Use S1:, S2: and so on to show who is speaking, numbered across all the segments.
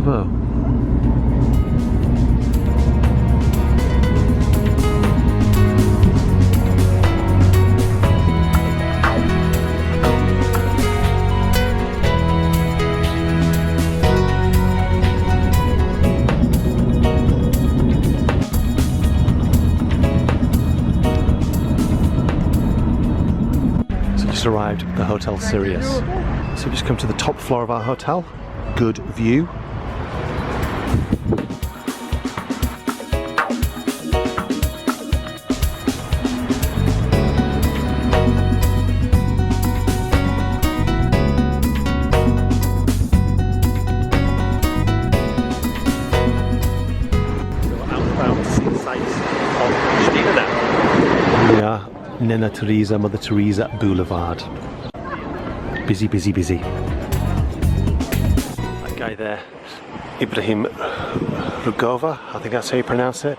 S1: Kosovo. Arrived at the Hotel Sirius. So we've just come to the top floor of our hotel. Good view. So we're outbound to see the sights of Pristina now. We are Nena Teresa, Mother Teresa Boulevard. Busy, busy, busy. That guy there, Ibrahim Rugova, I think that's how you pronounce it.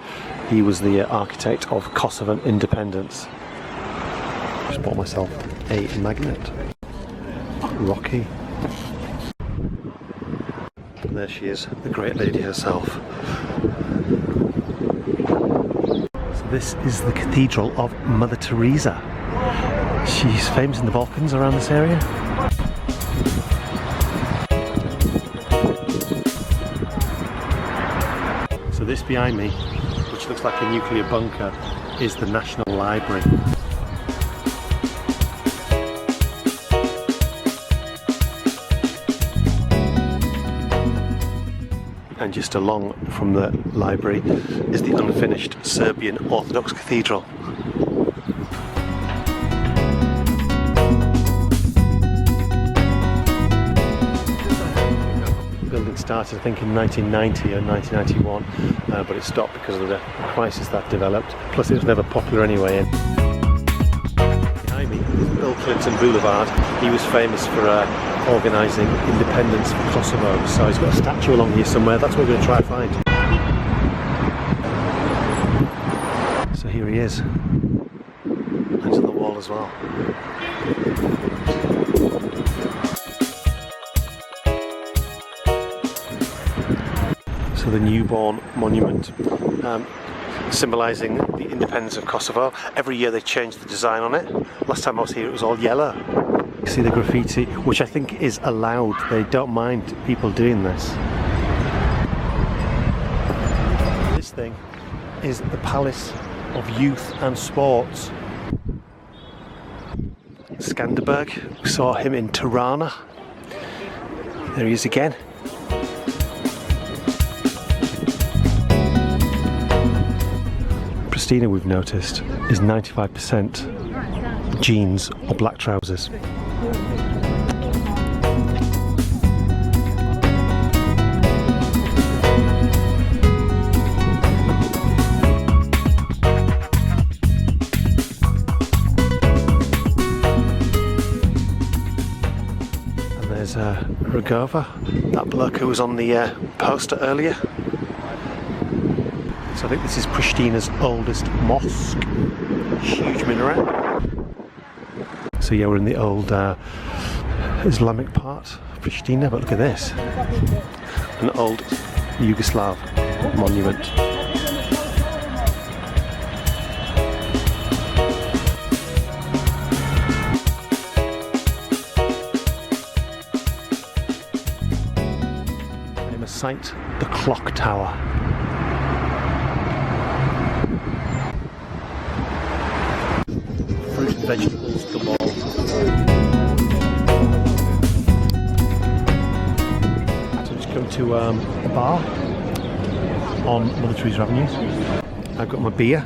S1: He was the architect of Kosovan independence. Just bought myself a magnet. Rocky. And there she is, the great lady herself. This is the Cathedral of Mother Teresa. She's famous in the Balkans around this area. So this behind me, which looks like a nuclear bunker, is the National Library. And just along from the library is the unfinished Serbian Orthodox Cathedral. The building started I think in 1990 or 1991, but it stopped because of the crisis that developed. Plus it was never popular anyway. Behind me is Bill Clinton Boulevard. He was famous for organising independence for Kosovo, so he's got a statue along here somewhere. That's what we're going to try and find. So here he is, into the wall as well. So the newborn monument, symbolising the independence of Kosovo. Every year they change the design on it. Last time I was here it was all yellow. You see the graffiti, which I think is allowed. They don't mind people doing this. This thing is the Palace of Youth and Sports. Skanderberg, we saw him in Tirana. There he is again. Pristina, we've noticed, is 95% jeans or black trousers. And there's Rugova, that bloke who was on the poster earlier. So I think this is Pristina's oldest mosque. Huge minaret. So yeah, we're in the old Islamic part of Pristina, but look at this. An old Yugoslav monument. Famous site, the clock tower. Fruit and vegetables galore. To a bar on Mother Teresa Avenue. I've got my beer.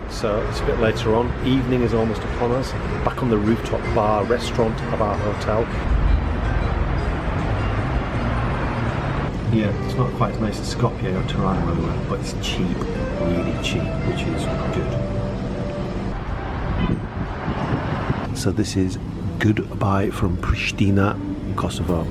S1: So it's a bit later on. Evening is almost upon us. Back on the rooftop bar restaurant of our hotel. Yeah, it's not quite as nice as Skopje or Tirana where we were, but it's cheap, really cheap, which is good. So this is goodbye from Pristina, Kosovo.